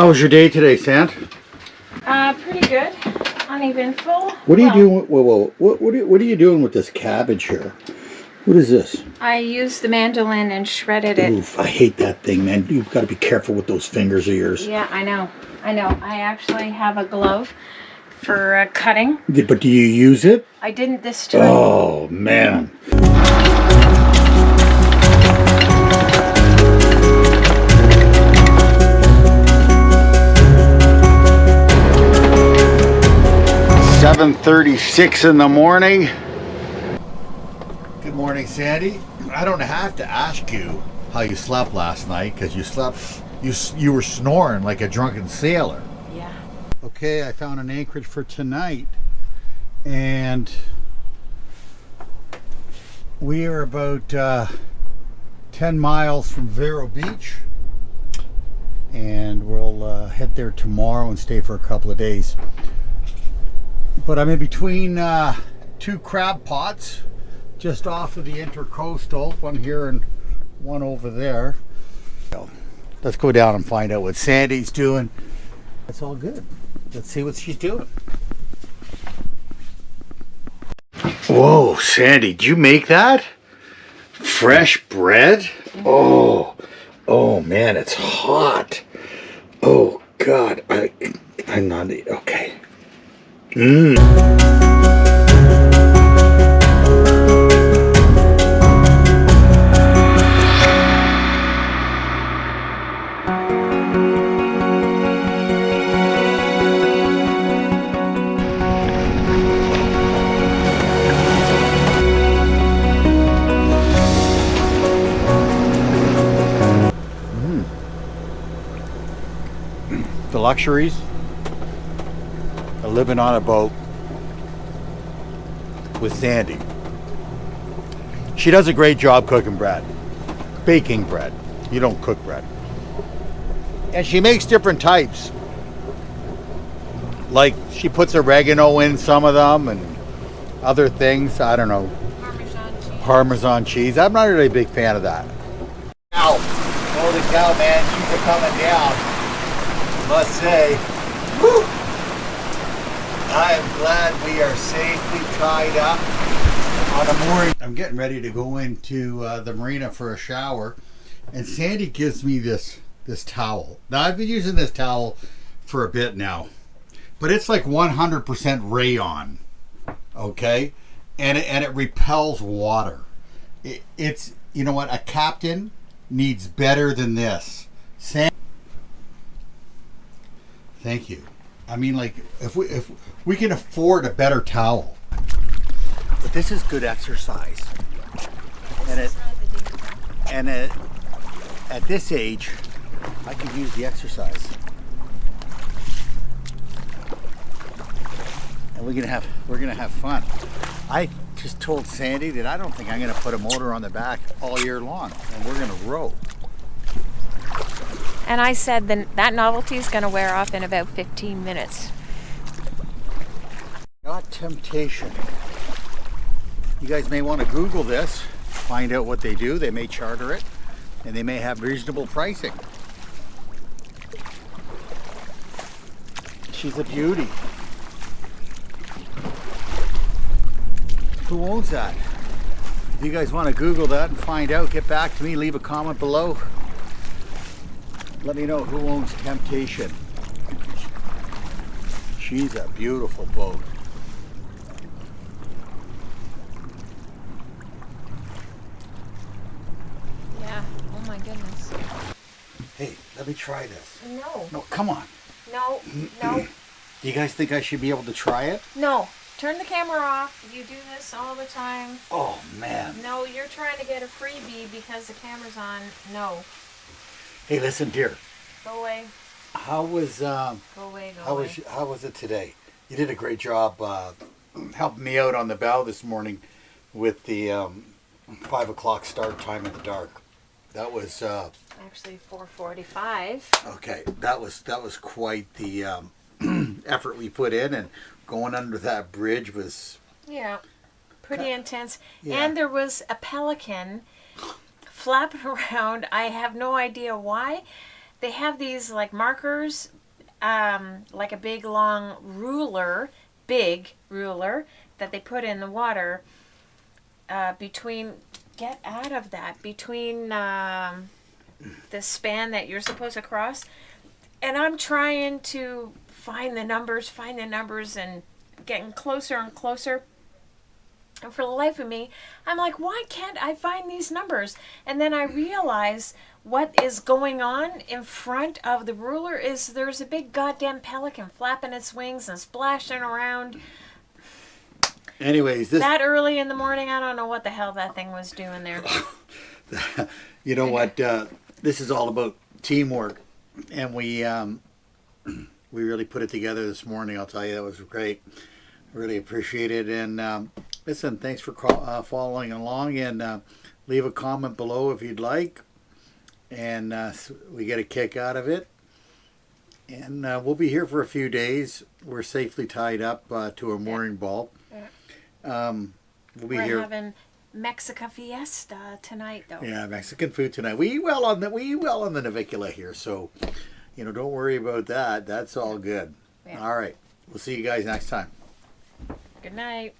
was your day today, Sant? Pretty good. Uneventful. What are you doing? Whoa. What are you doing with this cabbage here? What is this? I used the mandolin and shredded it. Oof, I hate that thing, man. You've got to be careful with those fingers of yours. Yeah, I know. I actually have a glove for cutting. But do you use it? I didn't this time. Oh, man. $7:36 in the morning. Good morning, Sandy. I don't have to ask you how you slept last night because you were snoring like a drunken sailor. Yeah. Okay, I found an anchorage for tonight, and we are about 10 miles from Vero Beach, and we'll head there tomorrow and stay for a couple of days. But I'm in between two crab pots just off of the intercoastal, one here and one over there. So, let's go down and find out what Sandy's doing. That's all good. Let's see what she's doing. Whoa, Sandy, did you make that? Fresh bread? Oh man, it's hot. Oh God, I'm not, okay. Mmm. 'Mmm. The luxuries of living on a boat with Sandy. She does a great job cooking bread, baking bread. You don't cook bread. And she makes different types. Like she puts oregano in some of them and other things. I don't know. Parmesan cheese. I'm not really a big fan of that. Ow. Holy cow, man. She's coming down. Must say. Woo! I am glad we are safely tied up on a mooring. I'm getting ready to go into the marina for a shower, and Sandy gives me this towel. Now I've been using this towel for a bit now, but it's like 100% rayon, okay, and it repels water. It's, you know what, a captain needs better than this. Sandy, thank you. I mean, like, if we can afford a better towel. But this is good exercise. And at this age, I could use the exercise. And we're gonna have fun. I just told Sandy that I don't think I'm gonna put a motor on the back all year long, and we're gonna row. And I said that novelty is going to wear off in about 15 minutes. Got temptation. You guys may want to Google this, find out what they do. They may charter it, and they may have reasonable pricing. She's a beauty. Who owns that? If you guys want to Google that and find out, get back to me, leave a comment below. Let me know who owns Temptation. She's a beautiful boat. Yeah, oh my goodness. Hey, let me try this. No. No, come on. No. Do you guys think I should be able to try it? No. Turn the camera off. You do this all the time. Oh, man. No, you're trying to get a freebie because the camera's on. No. Hey, listen, dear. Go away. How was Go away. how was it today? You did a great job helping me out on the bow this morning with the 5 o'clock start time in the dark. That was actually 4:45. okay. That was quite the effort we put in, and going under that bridge was pretty intense. Yeah. And there was a pelican flapping around. I have no idea why. They have these like markers like a big long ruler, big ruler that they put in the water between. Get out of that between the span that you're supposed to cross, and I'm trying to find the numbers, and getting closer and closer. And for the life of me, I'm like, why can't I find these numbers? And then I realize what is going on in front of the ruler is there's a big goddamn pelican flapping its wings and splashing around. Anyways, that early in the morning, I don't know what the hell that thing was doing there. You know what? This is all about teamwork, and we really put it together this morning. I'll tell you, that was great. Really appreciate it. And listen, thanks for following along, and leave a comment below if you'd like. And we get a kick out of it. And we'll be here for a few days. We're safely tied up to a mooring bulb. We're having Mexican fiesta tonight, though. Yeah, Mexican food tonight. We eat well on the Navicula here, so don't worry about that. That's all good. Yeah. All right, we'll see you guys next time. Good night.